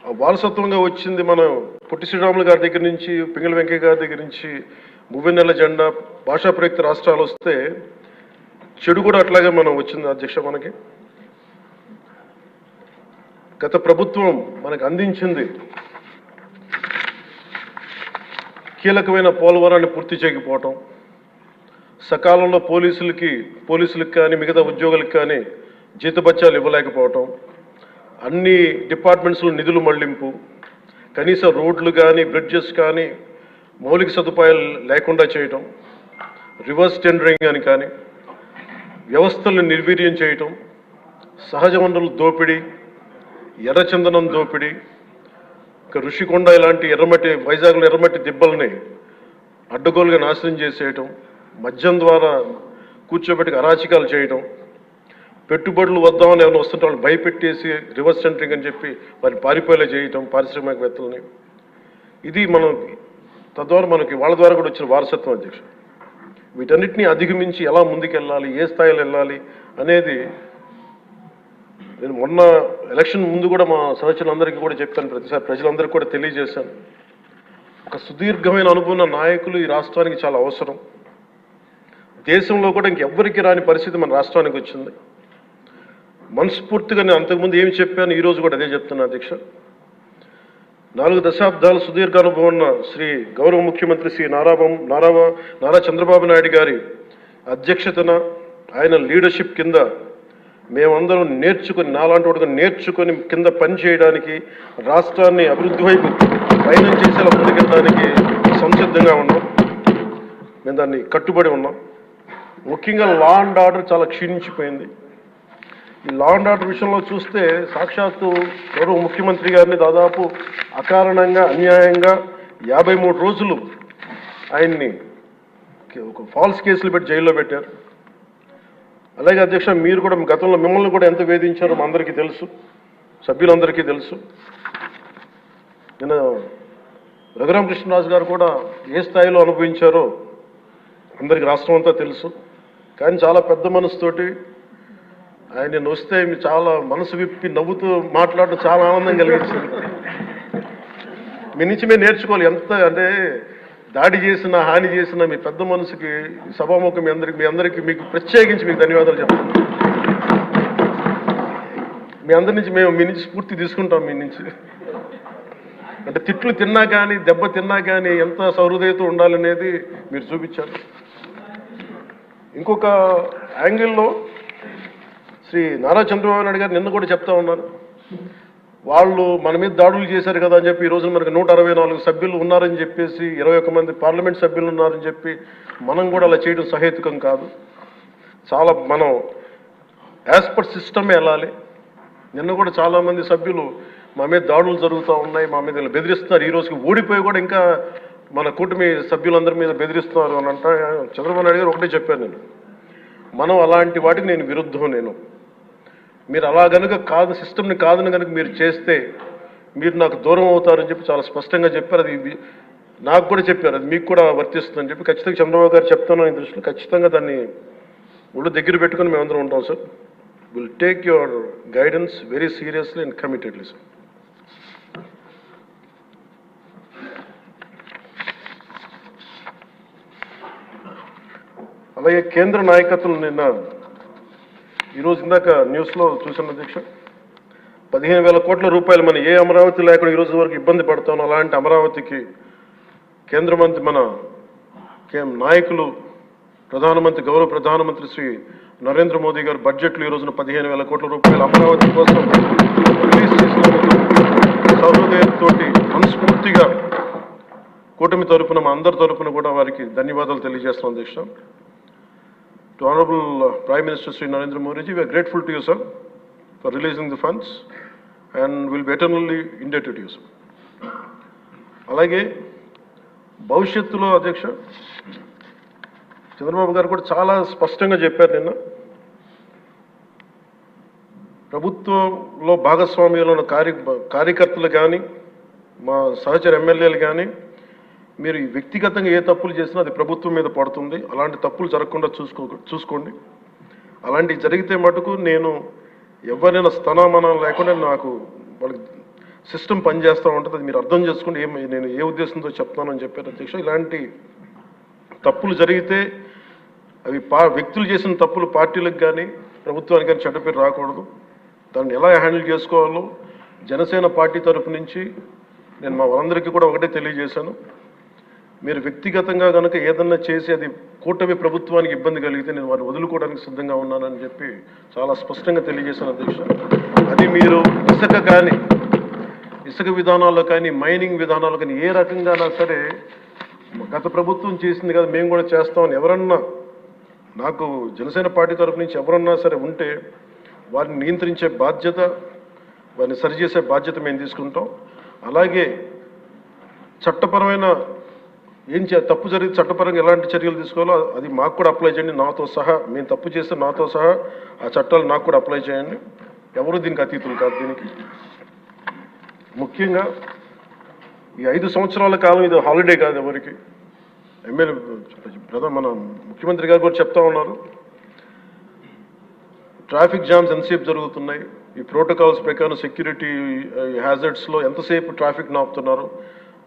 వారసత్వంగా వచ్చింది మనం పొట్టి శ్రీరాములు గారి దగ్గర నుంచి, పింగళి వెంకయ్య గారి దగ్గర నుంచి మువ్వెన్నెల జెండా, భాషా ప్రయుక్త రాష్ట్రాలు వస్తే చెడు కూడా అట్లాగే మనం వచ్చింది అధ్యక్ష. మనకి గత ప్రభుత్వం మనకు అందించింది కీలకమైన పోలవరాన్ని పూర్తి చేయకపోవటం, సకాలంలో పోలీసులకు కానీ మిగతా ఉద్యోగులకు కానీ జీతభత్యాలు ఇవ్వలేకపోవటం, అన్ని డిపార్ట్మెంట్స్లో నిధులు మళ్లింపు, కనీస రోడ్లు కానీ బ్రిడ్జెస్ కానీ మౌలిక సదుపాయాలు లేకుండా చేయటం, రివర్స్ టెండరింగ్ అని కానీ వ్యవస్థలను నిర్వీర్యం చేయటం, సహజ వనరుల దోపిడీ, ఎర్రచందనం దోపిడీ, ఋషికొండ ఇలాంటి వైజాగ్లో ఎర్రమట్టి దిబ్బల్ని అడ్డగోలుగా నాశనం చేసేయటం, మద్యం ద్వారా కూర్చోబెట్టి అరాచకాలు చేయటం, పెట్టుబడులు వద్దామని ఏమైనా వస్తుంటే వాళ్ళు భయపెట్టేసి రివర్స్ టెండరింగ్ అని చెప్పి వారిని పారిపోయేలా చేయటం పారిశ్రామికవేత్తలని. ఇది మనం తద్వారా మనకి వాళ్ళ ద్వారా కూడా వచ్చిన వారసత్వం అధ్యక్ష. వీటన్నిటిని అధిగమించి ఎలా ముందుకెళ్ళాలి, ఏ స్థాయిలో వెళ్ళాలి అనేది నేను మొన్న ఎలక్షన్ ముందు కూడా మా సహచరులందరికీ కూడా చెప్పాను, ప్రతిసారి ప్రజలందరికీ కూడా తెలియజేశాను. ఒక సుదీర్ఘమైన అనుభవం ఉన్న నాయకులు ఈ రాష్ట్రానికి చాలా అవసరం. దేశంలో కూడా ఇంకెవ్వరికి రాని పరిస్థితి మన రాష్ట్రానికి వచ్చింది. మనస్ఫూర్తిగా నేను అంతకుముందు ఏమి చెప్పాను, ఈరోజు కూడా అదే చెప్తున్నా అధ్యక్ష. 4 దశాబ్దాల సుదీర్ఘ అనుభవం ఉన్న శ్రీ గౌరవ ముఖ్యమంత్రి శ్రీ నారా చంద్రబాబు నాయుడు గారి అధ్యక్షతన, ఆయన లీడర్షిప్ కింద మేమందరం నేర్చుకుని, నాలాంటి వాడుగా నేర్చుకొని కింద పనిచేయడానికి, రాష్ట్రాన్ని అభివృద్ధి వైపు పయనం చేసేలా ముందుకెళ్ళడానికి సంసిద్ధంగా ఉన్నాం. మేము దాన్ని కట్టుబడి ఉన్నాం. ముఖ్యంగా లా అండ్ ఆర్డర్ చాలా క్షీణించిపోయింది. ఈ లా అండ్ ఆర్డర్ విషయంలో చూస్తే సాక్షాత్తు గౌరవ ముఖ్యమంత్రి గారిని దాదాపు అకారణంగా అన్యాయంగా 53 రోజులు ఆయన్ని ఒక ఫాల్స్ కేసులు పెట్టి జైల్లో పెట్టారు. అలాగే అధ్యక్ష, మీరు కూడా గతంలో మిమ్మల్ని కూడా ఎంత వేధించారో మా అందరికీ తెలుసు, సభ్యులందరికీ తెలుసు. నేను రఘురామకృష్ణరాజు గారు కూడా ఏ స్థాయిలో అనుభవించారో అందరికీ రాష్ట్రం అంతా తెలుసు. కానీ చాలా పెద్ద మనసుతోటి ఆయన వస్తే చాలా మనసు విప్పి నవ్వుతూ మాట్లాడడం చాలా ఆనందం కలిగించింది. మీ నుంచి మేము నేర్చుకోవాలి. ఎంత అంటే దాడి చేసిన, హాని చేసిన మీ పెద్ద మనసుకి సభాముఖం మీ అందరికీ మీకు ప్రత్యేకించి మీకు ధన్యవాదాలు చెప్తాను. మీ అందరి నుంచి మీ నుంచి స్ఫూర్తి తీసుకుంటాం. మీ నుంచి అంటే తిట్లు తిన్నా కానీ, దెబ్బ తిన్నా కానీ ఎంత సహృదయతో ఉండాలనేది మీరు చూపించారు. ఇంకొక యాంగిల్లో శ్రీ నారా చంద్రబాబు నాయుడు గారు నిన్న కూడా చెప్తా ఉన్నారు, వాళ్ళు మన మీద దాడులు చేశారు కదా అని చెప్పి ఈ రోజున మనకు 164 సభ్యులు ఉన్నారని చెప్పేసి, 21 మంది పార్లమెంట్ సభ్యులు ఉన్నారని చెప్పి మనం కూడా అలా చేయడం సహేతుకం కాదు. చాలా మనం యాజ్ పర్ సిస్టమే వెళ్ళాలి. నిన్న కూడా చాలామంది సభ్యులు మా మీద దాడులు జరుగుతూ ఉన్నాయి, మా మీద బెదిరిస్తున్నారు, ఈ రోజుకి ఓడిపోయి కూడా ఇంకా మన కూటమి సభ్యులందరి మీద బెదిరిస్తున్నారు అని అంటే చంద్రబాబు నాయుడు గారు ఒకటే చెప్పాను, మనం అలాంటి వాటికి నేను విరుద్ధం. మీరు అలా కనుక కాదు, సిస్టమ్ని కాదని కనుక మీరు చేస్తే మీరు నాకు దూరం అవుతారని చెప్పి చాలా స్పష్టంగా చెప్పారు. అది నాకు కూడా చెప్పారు, అది మీకు కూడా వర్తిస్తుందని చెప్పి ఖచ్చితంగా చంద్రబాబు గారు చెప్తాను. ఈ దృష్టిలో ఖచ్చితంగా దాన్ని ఒళ్ళు దగ్గర పెట్టుకుని మేమందరం ఉంటాం sir. Will take your guidance very seriously and committedly sir. అలాగే కేంద్ర నాయకత్వం నిన్న ఈరోజు ఇందాక న్యూస్లో చూసిన అధ్యక్ష, 15,000 కోట్ల రూపాయలు మన ఏ అమరావతి లేకుండా ఈరోజు వరకు ఇబ్బంది పడతాం. అలాంటి అమరావతికి కేంద్ర మంత్రి మన నాయకులు గౌరవ ప్రధానమంత్రి శ్రీ నరేంద్ర మోదీ గారు బడ్జెట్లో ఈ రోజున 15,000 కోట్ల రూపాయలు అమరావతి కోసం రిలీజ్ చేసినందుకు సహృదయంతో మనస్ఫూర్తిగా కూటమి తరపున మా అందరి తరపున కూడా వారికి ధన్యవాదాలు తెలియజేస్తున్నాం అధ్యక్ష. To Honorable Prime Minister Sri Narendra Modi ji, we are grateful to you, sir, for releasing the funds and will be eternally indebted to you, sir. అలాగే భవిష్యత్తులో అధ్యక్ష చంద్రబాబు గారు కూడా చాలా స్పష్టంగా చెప్పారు నిన్న, ప్రభుత్వంలో భాగస్వామ్యంలో ఉన్న కార్యకర్తలు కానీ, మా సహచర ఎమ్మెల్యేలు కానీ, మీరు వ్యక్తిగతంగా ఏ తప్పులు చేసినా అది ప్రభుత్వం మీద పడుతుంది. అలాంటి తప్పులు జరగకుండా చూసుకోండి. అలాంటివి జరిగితే మటుకు నేను ఎవరైనా స్థానమానం లేకుండా నాకు వాళ్ళకి సిస్టమ్ పనిచేస్తూ ఉంటుంది. అది మీరు అర్థం చేసుకుంటే నేను ఏ ఉద్దేశంతో చెప్తానని చెప్పారు అధ్యక్ష. ఇలాంటి తప్పులు జరిగితే అవి వ్యక్తులు చేసిన తప్పులు పార్టీలకు కానీ ప్రభుత్వానికి కానీ చెడ్డ పేరు రాకూడదు. దాన్ని ఎలా హ్యాండిల్ చేసుకోవాలో జనసేన పార్టీ తరఫు నుంచి నేను మా వాళ్ళందరికీ కూడా ఒకటే తెలియజేశాను. మీరు వ్యక్తిగతంగా కనుక ఏదన్నా చేసి అది కూటమి ప్రభుత్వానికి ఇబ్బంది కలిగితే నేను వారిని వదులుకోవడానికి సిద్ధంగా ఉన్నానని చెప్పి చాలా స్పష్టంగా తెలియజేశాను అధ్యక్ష. అది మీరు ఇసుక విధానాల్లో కానీ మైనింగ్ విధానాల్లో కానీ ఏ రకంగానా సరే గత ప్రభుత్వం చేసింది కదా మేము కూడా చేస్తామని ఎవరన్నా నాకు జనసేన పార్టీ తరఫు నుంచి ఎవరన్నా సరే ఉంటే వారిని నియంత్రించే బాధ్యత, వారిని సరిచేసే బాధ్యత మేము తీసుకుంటాం. అలాగే చట్టపరమైన తప్పు జరిగితే చట్టపరంగా ఎలాంటి చర్యలు తీసుకోవాలో అది మాకు కూడా అప్లై చేయండి, నాతో సహా. మేము తప్పు చేస్తే నాతో సహా ఆ చట్టాలు నాకు కూడా అప్లై చేయండి. ఎవరు దీనికి అతీతులు కాదు. దీనికి ముఖ్యంగా ఈ 5 సంవత్సరాల కాలం ఇది హాలిడే కాదు ఎవరికి. మన ముఖ్యమంత్రి గారు కూడా చెప్తా ఉన్నారు, ట్రాఫిక్ జామ్స్ ఎంతసేపు జరుగుతున్నాయి, ఈ ప్రోటోకాల్స్ ప్రకారం సెక్యూరిటీ హ్యాజర్డ్స్లో ఎంతసేపు ట్రాఫిక్ నాపుతున్నారు,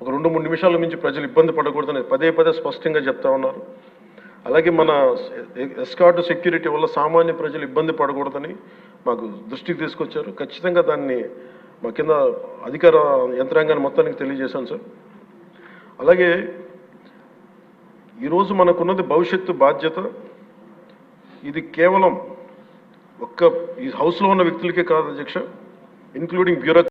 ఒక 2-3 నిమిషాల మించి ప్రజలు ఇబ్బంది పడకూడదని పదే స్పష్టంగా చెప్తా ఉన్నారు. అలాగే మన ఎస్కార్ట్ సెక్యూరిటీ వల్ల సామాన్య ప్రజలు ఇబ్బంది పడకూడదని మాకు దృష్టికి తీసుకొచ్చారు. ఖచ్చితంగా దాన్ని మా కింద అధికార యంత్రాంగాన్ని మొత్తానికి తెలియజేశాను సార్. అలాగే ఈరోజు మనకున్నది భవిష్యత్తు బాధ్యత. ఇది కేవలం ఈ హౌస్లో ఉన్న వ్యక్తులకే కాదు అధ్యక్ష, ఇంక్లూడింగ్